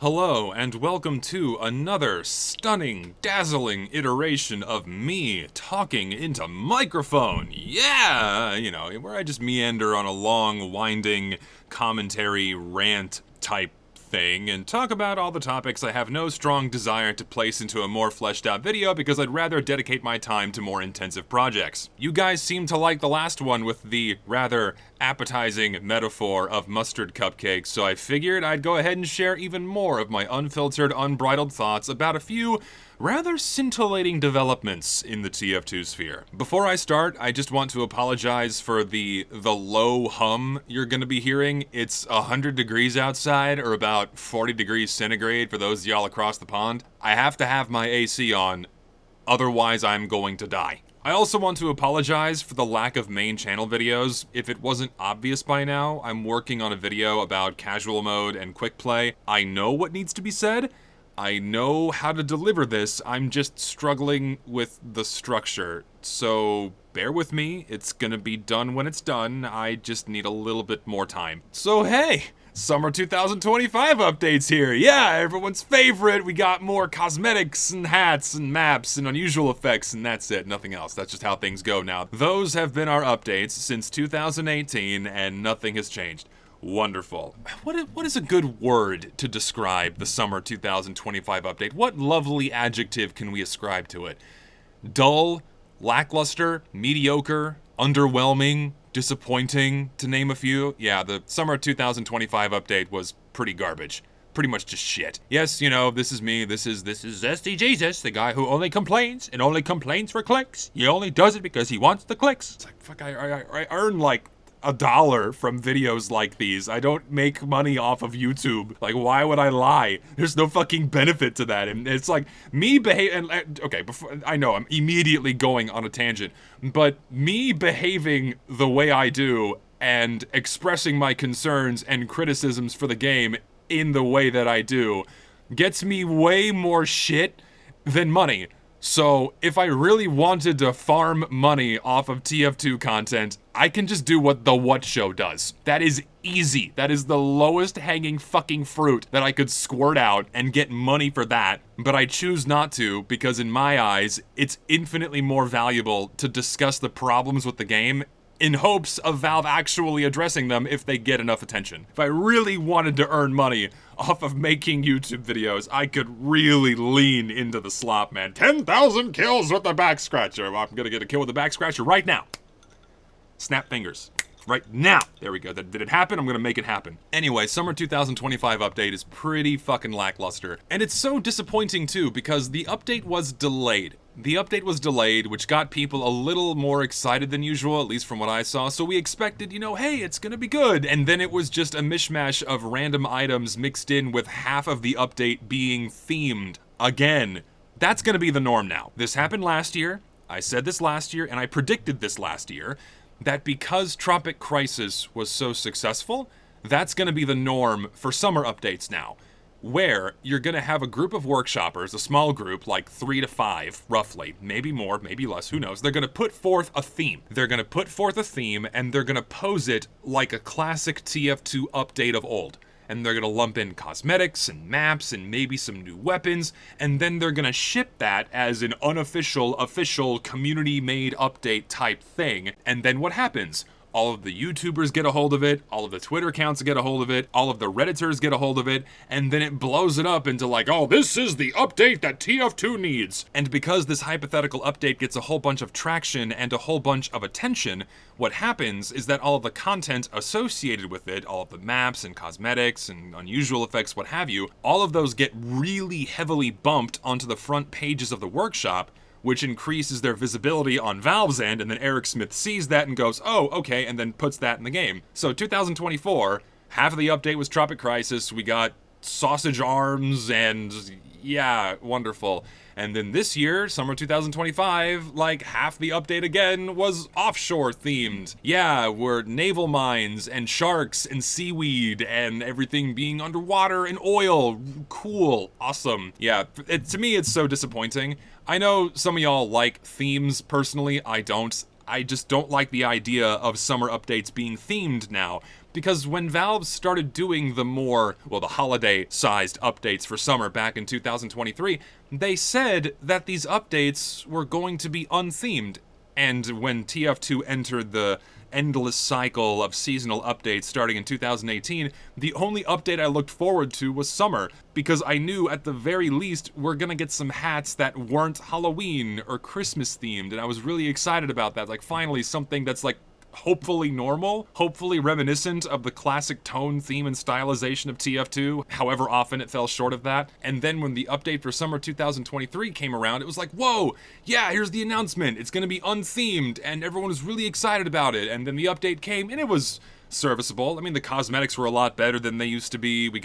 Hello, and welcome to another stunning, dazzling iteration of me talking into microphone. Yeah! Where I just meander on a long, winding commentary rant type thing and talk about all the topics I have no strong desire to place into a more fleshed out video because I'd rather dedicate my time to more intensive projects. You guys seem to like the last one with the rather appetizing metaphor of mustard cupcakes, so I figured I'd go ahead and share even more of my unfiltered, unbridled thoughts about a few rather scintillating developments in the TF2 sphere. Before I start, I just want to apologize for the low hum you're gonna be hearing. It's 100 degrees outside, or about 40 degrees centigrade for those of y'all across the pond. I have to have my AC on, otherwise I'm going to die. I also want to apologize for the lack of main channel videos. If it wasn't obvious by now, I'm working on a video about casual mode and quick play. I know what needs to be said. I know how to deliver this. I'm just struggling with the structure. So bear with me. It's gonna be done when it's done. I just need a little bit more time. So hey! Summer 2025 updates here. Yeah, everyone's favorite. We got more cosmetics and hats and maps and unusual effects, and that's it. Nothing else. That's just how things go now. Those have been our updates since 2018, and nothing has changed. Wonderful. What is a good word to describe the Summer 2025 update? What lovely adjective can we ascribe to it? Dull, lackluster, mediocre, underwhelming, disappointing, to name a few. Yeah, the Summer 2025 update was pretty garbage. Pretty much just shit. Yes, this is me. This is Zesty Jesus, the guy who only complains and only complains for clicks. He only does it because he wants the clicks. It's like, fuck, I earn like $1 from videos like these. I don't make money off of YouTube. Like, why would I lie? There's no fucking benefit to that. And it's like me I know I'm immediately going on a tangent, but me behaving the way I do and expressing my concerns and criticisms for the game in the way that I do gets me way more shit than money. So if I really wanted to farm money off of TF2 content, I can just do what the What Show does. That is easy. That is the lowest hanging fucking fruit that I could squirt out and get money for that. But I choose not to because in my eyes, it's infinitely more valuable to discuss the problems with the game in hopes of Valve actually addressing them if they get enough attention. If I really wanted to earn money off of making YouTube videos, I could really lean into the slop, man. 10,000 kills with the back scratcher. Well, I'm gonna get a kill with the back scratcher right now. Snap fingers. Right now. There we go. Did it happen? I'm gonna make it happen. Anyway, Summer 2025 update is pretty fucking lackluster. And it's so disappointing too, because the update was delayed. The update was delayed, which got people a little more excited than usual, at least from what I saw, so we expected, hey, it's gonna be good. And then it was just a mishmash of random items mixed in with half of the update being themed. Again, that's gonna be the norm now. This happened last year, I said this last year, and I predicted this last year, that because Tropic Crisis was so successful, that's gonna be the norm for summer updates now, where you're gonna have a group of workshoppers, a small group, like 3 to 5, roughly, maybe more, maybe less, who knows. They're gonna put forth a theme. They're gonna put forth a theme, and they're gonna pose it like a classic TF2 update of old. And they're gonna lump in cosmetics and maps and maybe some new weapons, and then they're gonna ship that as an unofficial, official, community-made update type thing. And then what happens? All of the YouTubers get a hold of it, all of the Twitter accounts get a hold of it, all of the Redditors get a hold of it, and then it blows it up into like, oh, this is the update that TF2 needs. And because this hypothetical update gets a whole bunch of traction and a whole bunch of attention, what happens is that all of the content associated with it, all of the maps and cosmetics and unusual effects, what have you, all of those get really heavily bumped onto the front pages of the workshop, which increases their visibility on Valve's end, and then Eric Smith sees that and goes, oh, okay, and then puts that in the game. So 2024, half of the update was Tropic Crisis, we got sausage arms, and yeah, wonderful. And then this year, summer 2025, like half the update again was offshore themed. Yeah, we're naval mines and sharks and seaweed and everything being underwater and oil. Cool, awesome. Yeah, to me it's so disappointing. I know some of y'all like themes personally, I don't. I just don't like the idea of summer updates being themed now, Because when Valve started doing the more, well, the holiday-sized updates for summer back in 2023, they said that these updates were going to be unthemed. And when TF2 entered the endless cycle of seasonal updates starting in 2018, the only update I looked forward to was summer, because I knew at the very least we're gonna get some hats that weren't Halloween or Christmas themed, and I was really excited about that. Like, finally something that's like hopefully normal, hopefully reminiscent of the classic tone, theme, and stylization of TF2, however often it fell short of that. And then when the update for summer 2023 came around, it was like, whoa, yeah, here's the announcement, it's gonna be unthemed, and everyone was really excited about it. And then the update came, and it was serviceable. I mean, the cosmetics were a lot better than they used to be. We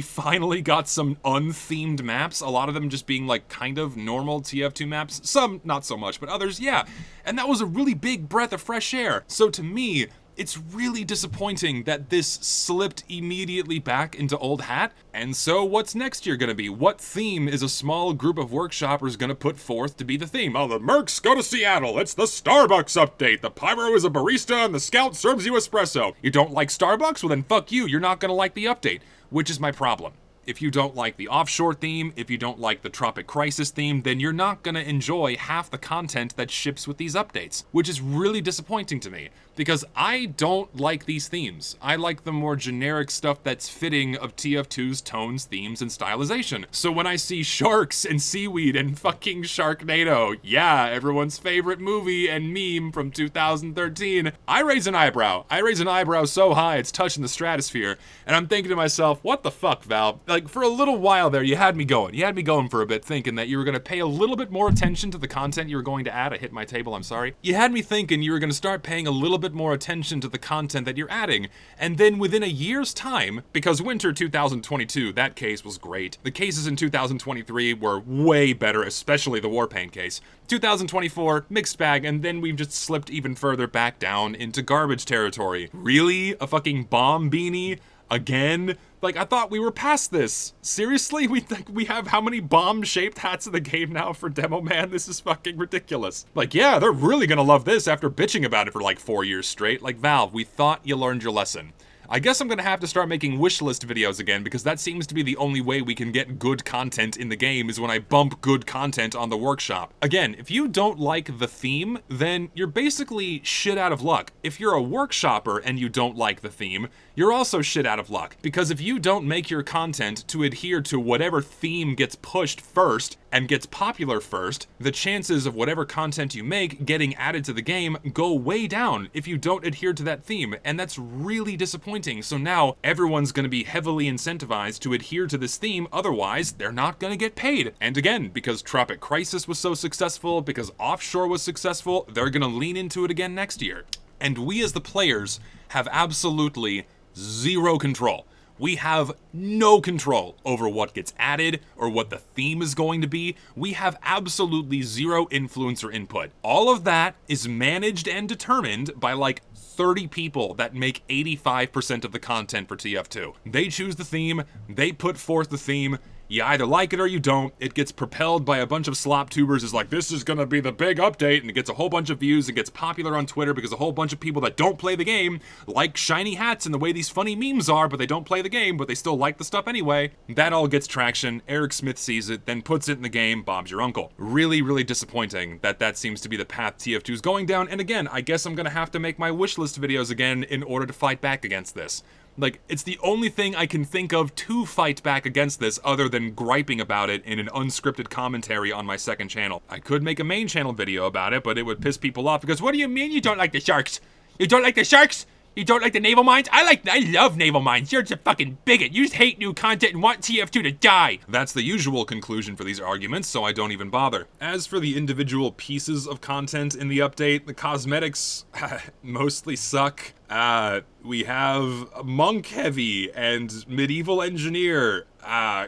finally got some unthemed maps, a lot of them just being like kind of normal TF2 maps, some not so much, but others, yeah. And that was a really big breath of fresh air. So to me, it's really disappointing that this slipped immediately back into old hat. And so what's next year gonna be? What theme is a small group of workshoppers gonna put forth to be the theme? Oh, the Mercs go to Seattle. It's the Starbucks update. The Pyro is a barista and the Scout serves you espresso. You don't like Starbucks? Well then fuck you. You're not gonna like the update, which is my problem. If you don't like the offshore theme, if you don't like the Tropic Crisis theme, then you're not gonna enjoy half the content that ships with these updates, which is really disappointing to me, because I don't like these themes. I like the more generic stuff that's fitting of TF2's tones, themes, and stylization. So when I see sharks and seaweed and fucking Sharknado, yeah, everyone's favorite movie and meme from 2013, I raise an eyebrow. I raise an eyebrow so high it's touching the stratosphere, and I'm thinking to myself, what the fuck, Valve? Like, for a little while there, you had me going. You had me going for a bit, thinking that you were gonna pay a little bit more attention to the content you were going to add. I hit my table, I'm sorry. You had me thinking you were gonna start paying a little bit more attention to the content that you're adding, and then within a year's time, because winter 2022, that case was great. The cases in 2023 were way better, especially the Warpaint case. 2024, mixed bag, and then we've just slipped even further back down into garbage territory. Really? A fucking bomb beanie? Again? Like, I thought we were past this. Seriously? We have how many bomb-shaped hats in the game now for Demo Man? This is fucking ridiculous. Like, yeah, they're really gonna love this after bitching about it for like 4 years straight. Like, Valve, we thought you learned your lesson. I guess I'm gonna have to start making wishlist videos again, because that seems to be the only way we can get good content in the game, is when I bump good content on the workshop. Again, if you don't like the theme, then you're basically shit out of luck. If you're a workshopper and you don't like the theme, you're also shit out of luck. Because if you don't make your content to adhere to whatever theme gets pushed first, and gets popular first, the chances of whatever content you make getting added to the game go way down if you don't adhere to that theme, and that's really disappointing. So now everyone's gonna be heavily incentivized to adhere to this theme, otherwise they're not gonna get paid. And again, because Tropic Crisis was so successful, because Offshore was successful, they're gonna lean into it again next year. And we as the players have absolutely zero control. We have no control over what gets added or what the theme is going to be. We have absolutely zero influence or input. All of that is managed and determined by like 30 people that make 85% of the content for TF2. They choose the theme, they put forth the theme. You either like it or you don't. It gets propelled by a bunch of slop tubers. It's like, this is gonna be the big update, and it gets a whole bunch of views. It gets popular on Twitter because a whole bunch of people that don't play the game like shiny hats and the way these funny memes are, but they don't play the game, but they still like the stuff anyway. That all gets traction. Eric Smith sees it, then puts it in the game. Bob's your uncle. Really, really disappointing that that seems to be the path TF2 is going down. And again, I guess I'm gonna have to make my wishlist videos again in order to fight back against this. Like, it's the only thing I can think of to fight back against this other than griping about it in an unscripted commentary on my second channel. I could make a main channel video about it, but it would piss people off because, what do you mean you don't like the sharks? You don't like the sharks? You don't like the naval mines? I love naval mines. You're just a fucking bigot. You just hate new content and want TF2 to die. That's the usual conclusion for these arguments, so I don't even bother. As for the individual pieces of content in the update, the cosmetics mostly suck. We have Monk Heavy and Medieval Engineer.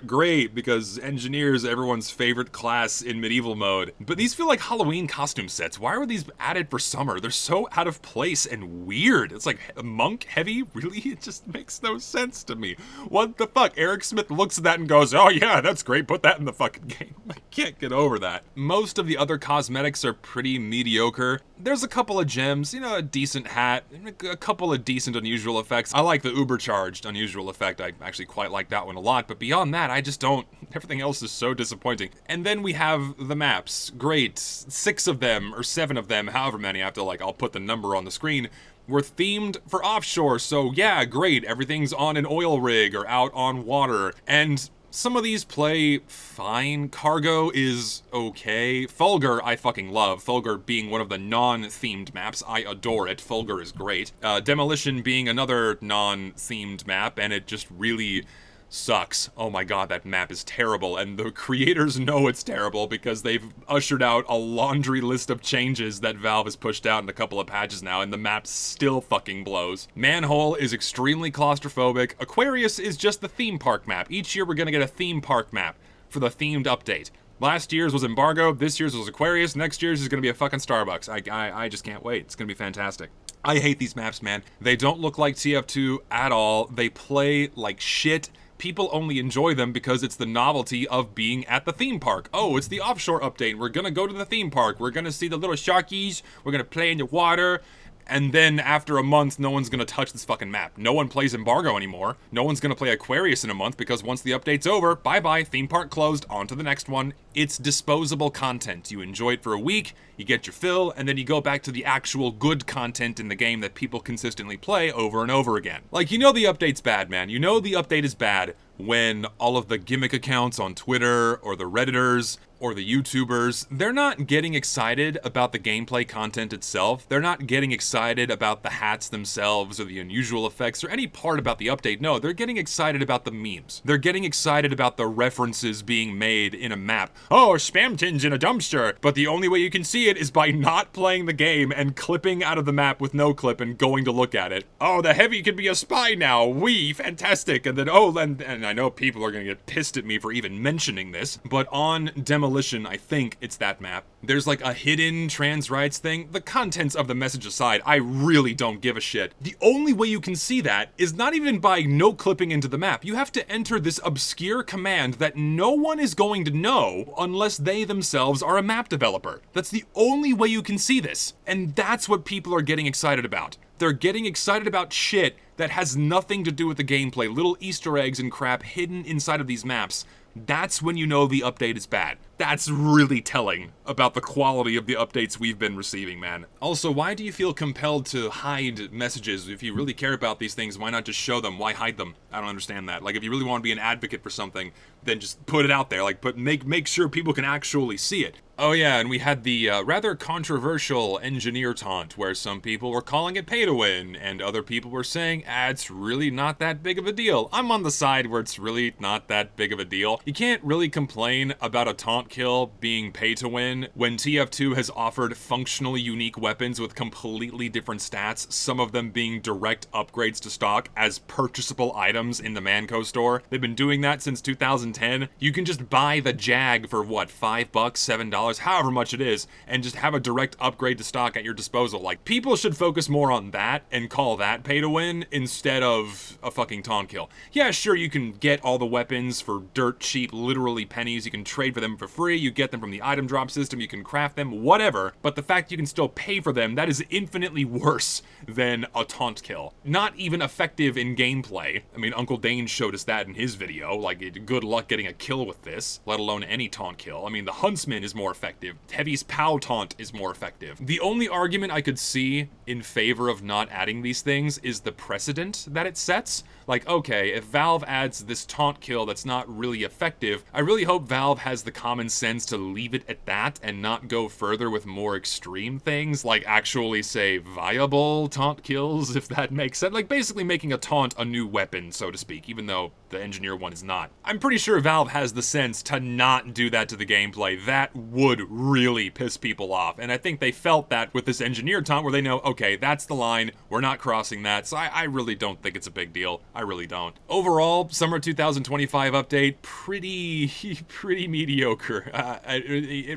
Great, because engineers are everyone's favorite class in medieval mode. But these feel like Halloween costume sets. Why were these added for summer? They're so out of place and weird. It's like monk heavy? Really? It just makes no sense to me. What the fuck? Eric Smith looks at that and goes, oh yeah, that's great, put that in the fucking game. I can't get over that. Most of the other cosmetics are pretty mediocre. There's a couple of gems, you know, a decent hat, a couple of decent unusual effects. I like the uber-charged unusual effect. I actually quite like that one a lot, but beyond that, I just don't. Everything else is so disappointing. And then we have the maps. Great. 6 of them, or 7 of them, however many, I have to, like, I'll put the number on the screen, were themed for offshore, so yeah, great. Everything's on an oil rig or out on water. And some of these play fine. Cargo is okay. Fulgur I fucking love. Fulgur being one of the non-themed maps, I adore it. Fulgur is great. Demolition being another non-themed map, and it just really sucks. Oh my god, that map is terrible, and the creators know it's terrible because they've ushered out a laundry list of changes that Valve has pushed out in a couple of patches now, and the map still fucking blows. Manhole is extremely claustrophobic. Aquarius is just the theme park map. Each year we're gonna get a theme park map for the themed update. Last year's was Embargo, this year's was Aquarius, next year's is gonna be a fucking Starbucks. I just can't wait. It's gonna be fantastic. I hate these maps, man. They don't look like TF2 at all. They play like shit. People only enjoy them because it's the novelty of being at the theme park. Oh, it's the offshore update. We're gonna go to the theme park. We're gonna see the little sharkies. We're gonna play in the water. And then after a month, no one's gonna touch this fucking map. No one plays Embargo anymore. No one's gonna play Aquarius in a month because once the update's over, bye-bye, theme park closed, on to the next one. It's disposable content. You enjoy it for a week, you get your fill, and then you go back to the actual good content in the game that people consistently play over and over again. Like, you know the update's bad, man. You know the update is bad when all of the gimmick accounts on Twitter or the Redditors or the YouTubers, they're not getting excited about the gameplay content itself. They're not getting excited about the hats themselves or the unusual effects or any part about the update. No, they're getting excited about the memes. They're getting excited about the references being made in a map. Oh, spam tins in a dumpster. But the only way you can see it is by not playing the game and clipping out of the map with no clip and going to look at it. Oh, the heavy can be a spy now. Wee, fantastic. And then, oh, and I know people are gonna get pissed at me for even mentioning this, but on Demolition, I think it's that map, there's like a hidden trans rights thing. The contents of the message aside, I really don't give a shit. The only way you can see that is not even by no clipping into the map. You have to enter this obscure command that no one is going to know unless they themselves are a map developer. That's the only way you can see this. And that's what people are getting excited about. They're getting excited about shit that has nothing to do with the gameplay. Little Easter eggs and crap hidden inside of these maps. That's when you know the update is bad. That's really telling about the quality of the updates we've been receiving, man. Also, why do you feel compelled to hide messages? If you really care about these things, why not just show them? Why hide them? I don't understand that. Like, if you really want to be an advocate for something, then just put it out there. Like, make sure people can actually see it. Oh yeah, and we had the rather controversial engineer taunt, where some people were calling it pay to win, and other people were saying, it's really not that big of a deal. I'm on the side where it's really not that big of a deal. You can't really complain about a taunt kill being pay to win when TF2 has offered functionally unique weapons with completely different stats, some of them being direct upgrades to stock as purchasable items in the Manco store. They've been doing that since 2010. You can just buy the Jag for what, $5, $7, however much it is, and just have a direct upgrade to stock at your disposal. Like, people should focus more on that and call that pay to win instead of a fucking taunt kill. Yeah, sure, you can get all the weapons for dirt cheap, literally pennies, you can trade for them for free, you get them from the item drop system, you can craft them, whatever, but the fact you can still pay for them, that is infinitely worse than a taunt kill. Not even effective in gameplay. I mean, Uncle Dane showed us that in his video, like, good luck getting a kill with this, let alone any taunt kill. I mean, the Huntsman is more effective. Heavy's POW taunt is more effective. The only argument I could see in favor of not adding these things is the precedent that it sets. Like, okay, if Valve adds this taunt kill that's not really effective, I really hope Valve has the common sense to leave it at that and not go further with more extreme things, like actually say viable taunt kills, if that makes sense. Like, basically making a taunt a new weapon, so to speak, even though the engineer one is not. I'm pretty sure Valve has the sense to not do that to the gameplay. That would would really piss people off. And I think they felt that with this engineer taunt where they know, okay, that's the line, we're not crossing that. So I really don't think it's a big deal. I really don't. Overall, summer 2025 update, pretty mediocre.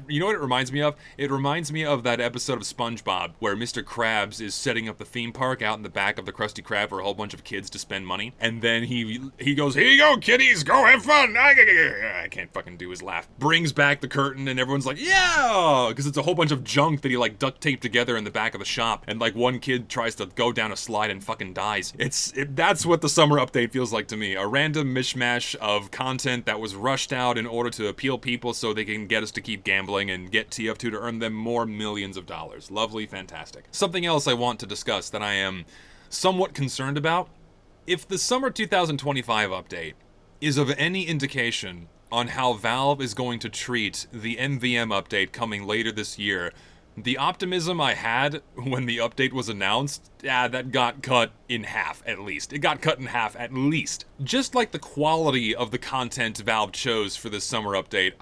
You know what it reminds me of? It reminds me of that episode of SpongeBob where Mr. Krabs is setting up the theme park out in the back of the Krusty Krab for a whole bunch of kids to spend money. And then he goes, here you go, kiddies, go have fun. I can't fucking do his laugh. Brings back the curtain and everyone's like, yeah! Because it's a whole bunch of junk that he like duct taped together in the back of the shop. And like one kid tries to go down a slide and fucking dies. That's what the summer update feels like to me. A random mishmash of content that was rushed out in order to appeal people so they can get us to keep gambling and get TF2 to earn them more millions of dollars. Lovely, fantastic. Something else I want to discuss that I am somewhat concerned about. If the summer 2025 update is of any indication on how Valve is going to treat the MVM update coming later this year, the optimism I had when the update was announced, that got cut in half at least. It got cut in half at least. Just like the quality of the content Valve chose for this summer update,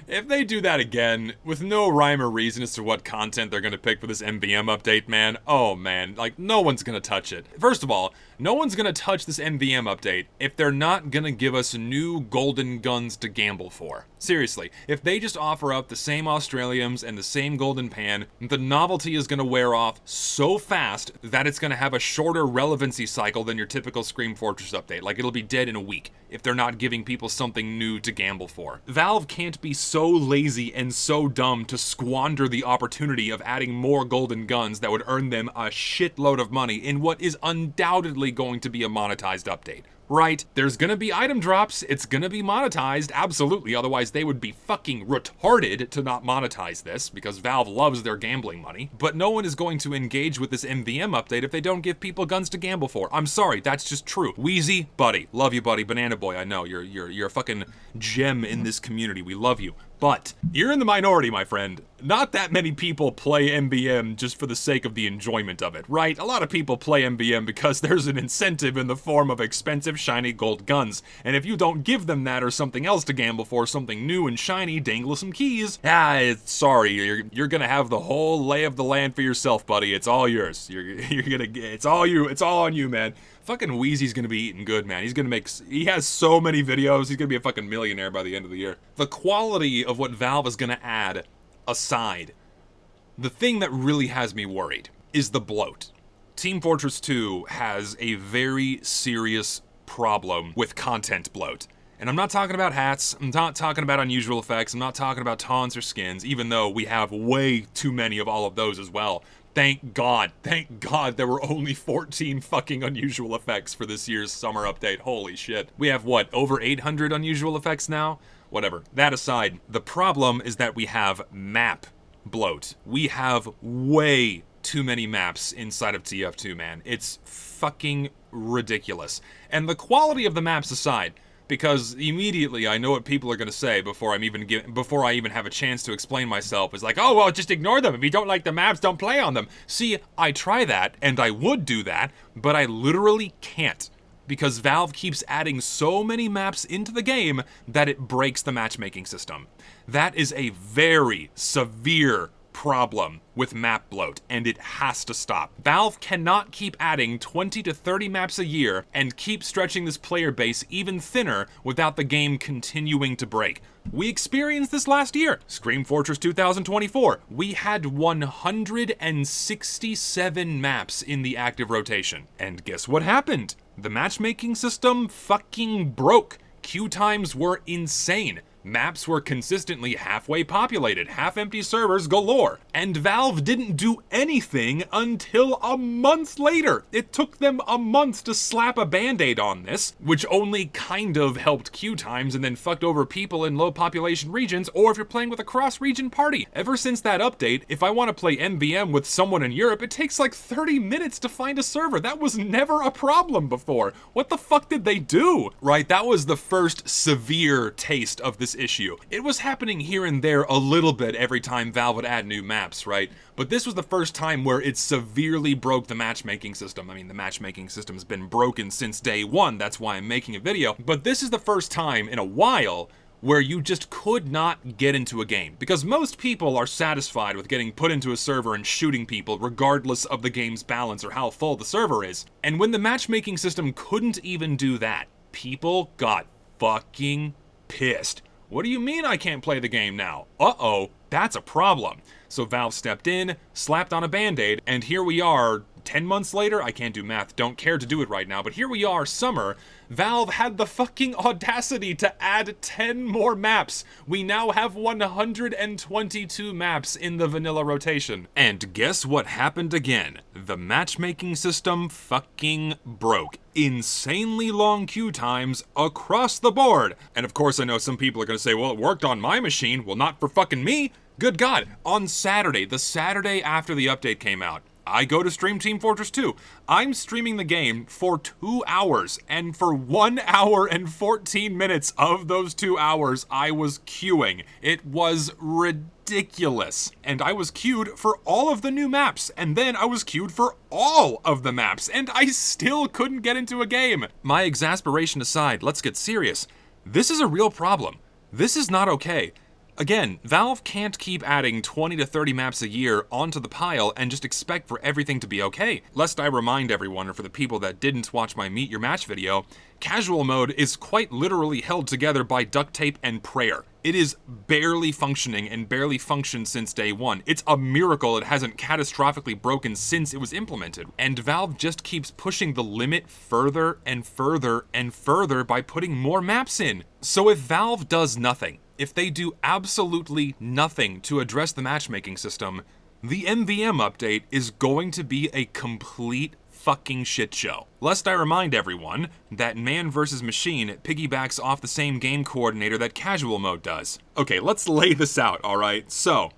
if they do that again, with no rhyme or reason as to what content they're gonna pick for this MVM update, man, oh man, like, no one's gonna touch it. First of all, no one's gonna touch this MVM update if they're not gonna give us new golden guns to gamble for. Seriously, if they just offer up the same Australiums and the same golden pan, the novelty is gonna wear off so fast that it's gonna have a shorter relevancy cycle than your typical Scream Fortress update. Like, it'll be dead in a week if they're not giving people something new to gamble for. Valve can't be so lazy and so dumb to squander the opportunity of adding more golden guns that would earn them a shitload of money in what is undoubtedly going to be a monetized update. Right? There's gonna be item drops, it's gonna be monetized, absolutely, otherwise they would be fucking retarded to not monetize this, because Valve loves their gambling money. But no one is going to engage with this MVM update if they don't give people guns to gamble for. I'm sorry, that's just true. Wheezy, buddy, love you buddy, Banana Boy, I know, you're a fucking gem in this community, we love you. But you're in the minority, my friend. Not that many people play MVM just for the sake of the enjoyment of it, right? A lot of people play MVM because there's an incentive in the form of expensive, shiny gold guns. And if you don't give them that or something else to gamble for, something new and shiny, dangle some keys, sorry, you're gonna have the whole lay of the land for yourself, buddy. It's all yours. It's all on you, man. Fucking Wheezy's gonna be eating good, man. He has so many videos, he's gonna be a fucking millionaire by the end of the year. The quality of what Valve is gonna add aside, the thing that really has me worried is the bloat. Team Fortress 2 has a very serious problem with content bloat. And I'm not talking about hats, I'm not talking about unusual effects, I'm not talking about taunts or skins, even though we have way too many of all of those as well. Thank God there were only 14 fucking unusual effects for this year's summer update. Holy shit. We have, what, over 800 unusual effects now? Whatever. That aside, the problem is that we have map bloat. We have way too many maps inside of TF2, man. It's fucking ridiculous. And the quality of the maps aside, because immediately I know what people are gonna say before I even have a chance to explain myself. Is like, oh well, just ignore them. If you don't like the maps, don't play on them. See, I try that, and I would do that, but I literally can't. Because Valve keeps adding so many maps into the game that it breaks the matchmaking system. That is a very severe problem with map bloat, and it has to stop. Valve cannot keep adding 20 to 30 maps a year and keep stretching this player base even thinner without the game continuing to break. We experienced this last year. Scream Fortress 2024. We had 167 maps in the active rotation. And guess what happened? The matchmaking system fucking broke. Queue times were insane. Maps were consistently halfway populated, half-empty servers galore, and Valve didn't do anything until a month later. It took them a month to slap a band-aid on this, which only kind of helped queue times and then fucked over people in low population regions, or if you're playing with a cross-region party. Ever since that update, if I want to play MVM with someone in Europe, it takes like 30 minutes to find a server. That was never a problem before. What the fuck did they do? Right, that was the first severe taste of this issue. It was happening here and there a little bit every time Valve would add new maps, right? But this was the first time where it severely broke the matchmaking system. I mean, the matchmaking system has been broken since day one, that's why I'm making a video. But this is the first time in a while where you just could not get into a game. Because most people are satisfied with getting put into a server and shooting people regardless of the game's balance or how full the server is. And when the matchmaking system couldn't even do that, people got fucking pissed. What do you mean I can't play the game now? Uh-oh, that's a problem. So Valve stepped in, slapped on a band-aid, and here we are, 10 months later? I can't do math, don't care to do it right now, but here we are, summer. Valve had the fucking audacity to add 10 more maps. We now have 122 maps in the vanilla rotation. And guess what happened again? The matchmaking system fucking broke. Insanely long queue times across the board. And of course I know some people are gonna say, well, it worked on my machine. Well, not for fucking me. Good God, on Saturday, the Saturday after the update came out, I go to stream Team Fortress 2. I'm streaming the game for 2 hours, and for 1 hour and 14 minutes of those 2 hours, I was queuing. It was ridiculous. And I was queued for all of the new maps, and then I was queued for all of the maps, and I still couldn't get into a game. My exasperation aside, let's get serious. This is a real problem. This is not okay. Again, Valve can't keep adding 20 to 30 maps a year onto the pile and just expect for everything to be okay. Lest I remind everyone, or for the people that didn't watch my Meet Your Match video, casual mode is quite literally held together by duct tape and prayer. It is barely functioning and barely functioned since day one. It's a miracle it hasn't catastrophically broken since it was implemented. And Valve just keeps pushing the limit further and further and further by putting more maps in. So if Valve does nothing, if they do absolutely nothing to address the matchmaking system, the MVM update is going to be a complete fucking shit show. Lest I remind everyone that man vs. machine piggybacks off the same game coordinator that casual mode does. Okay, let's lay this out, alright? So,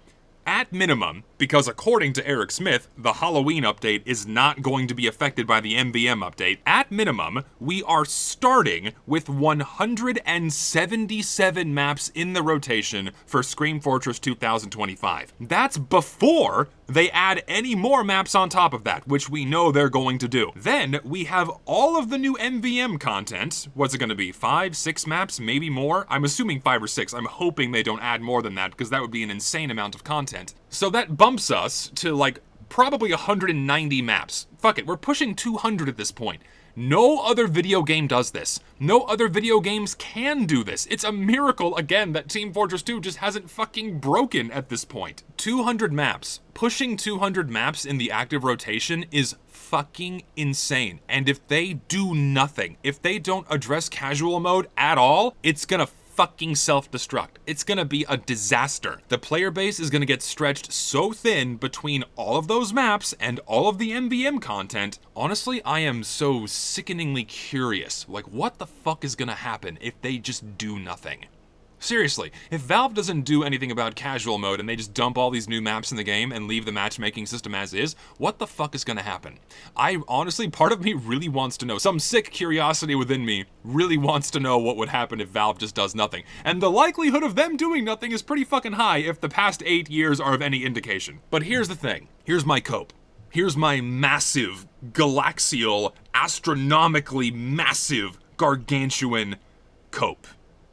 at minimum, because according to Eric Smith, the Halloween update is not going to be affected by the MVM update, at minimum, we are starting with 177 maps in the rotation for Scream Fortress 2025. That's before they add any more maps on top of that, which we know they're going to do. Then we have all of the new MVM content. What's it going to be? 5, 6 maps, maybe more? I'm assuming 5 or 6. I'm hoping they don't add more than that because that would be an insane amount of content. So that bumps us to like probably 190 maps. Fuck it, we're pushing 200 at this point. No other video game does this. No other video games can do this. It's a miracle, again, that Team Fortress 2 just hasn't fucking broken at this point. 200 maps. Pushing 200 maps in the active rotation is fucking insane. And if they do nothing, if they don't address casual mode at all, it's gonna fucking self-destruct. It's gonna be a disaster. The player base is gonna get stretched so thin between all of those maps and all of the MVM content. Honestly, I am so sickeningly curious. Like, what the fuck is gonna happen if they just do nothing? Seriously, if Valve doesn't do anything about casual mode and they just dump all these new maps in the game and leave the matchmaking system as is, what the fuck is gonna happen? I honestly, part of me really wants to know. Some sick curiosity within me really wants to know what would happen if Valve just does nothing. And the likelihood of them doing nothing is pretty fucking high if the past 8 years are of any indication. But here's the thing. Here's my cope. Here's my massive, galaxial, astronomically massive, gargantuan cope.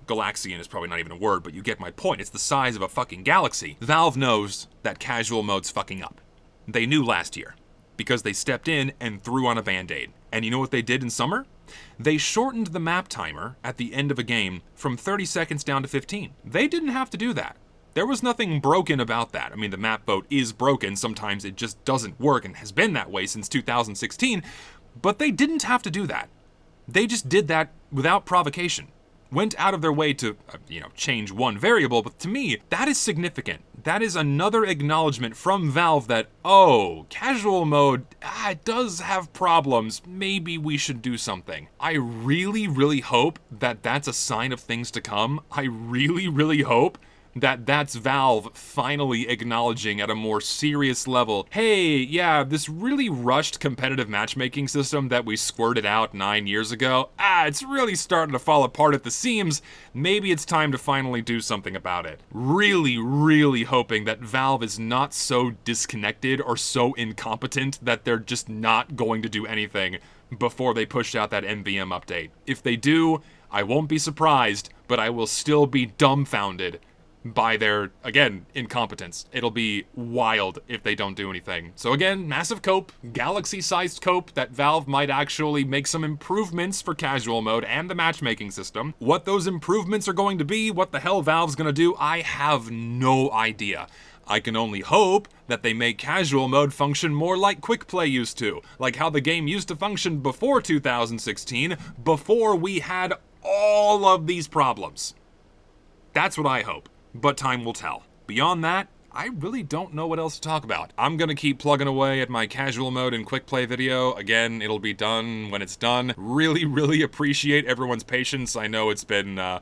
Galaxian is probably not even a word, but you get my point. It's the size of a fucking galaxy. Valve knows that casual mode's fucking up. They knew last year, because they stepped in and threw on a band-aid. And you know what they did in summer? They shortened the map timer at the end of a game from 30 seconds down to 15. They didn't have to do that. There was nothing broken about that. I mean, the map vote is broken. Sometimes it just doesn't work and has been that way since 2016. But they didn't have to do that. They just did that without provocation. Went out of their way to, change one variable, but to me, that is significant. That is another acknowledgement from Valve that, oh, casual mode, it does have problems. Maybe we should do something. I really, really hope that that's a sign of things to come. I really, really hope that that's Valve finally acknowledging at a more serious level, hey, yeah, this really rushed competitive matchmaking system that we squirted out 9 years ago, it's really starting to fall apart at the seams. Maybe it's time to finally do something about it. Really, really hoping that Valve is not so disconnected or so incompetent that they're just not going to do anything before they push out that MVM update. If they do, I won't be surprised, but I will still be dumbfounded by their, again, incompetence. It'll be wild if they don't do anything. So again, massive cope, galaxy-sized cope that Valve might actually make some improvements for casual mode and the matchmaking system. What those improvements are going to be, what the hell Valve's gonna do, I have no idea. I can only hope that they make casual mode function more like quick play used to, like how the game used to function before 2016, before we had all of these problems. That's what I hope. But time will tell. Beyond that, I really don't know what else to talk about. I'm gonna keep plugging away at my casual mode and quick play video. Again, it'll be done when it's done. Really appreciate everyone's patience. I know it's been a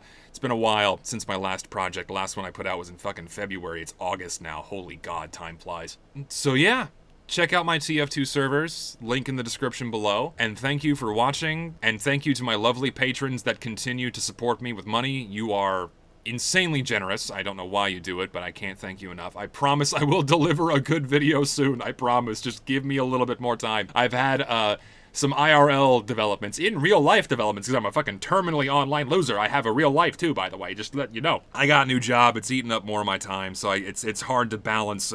while since my last project. The last one I put out was in fucking February. It's August now. Holy God, time flies. So yeah, check out my TF2 servers, link in the description below. And thank you for watching, and thank you to my lovely patrons that continue to support me with money. You are insanely generous. I don't know why you do it, but I can't thank you enough. I promise I will deliver a good video soon. I promise. Just give me a little bit more time. I've had some IRL developments, in real life developments, because I'm a fucking terminally online loser. I have a real life too, by the way, just to let you know. I got a new job. It's eating up more of my time, so it's hard to balance.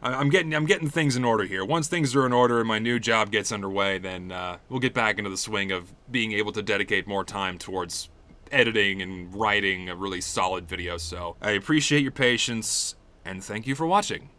I'm getting things in order here. Once things are in order and my new job gets underway, then we'll get back into the swing of being able to dedicate more time towards editing and writing a really solid video. So I appreciate your patience, and thank you for watching.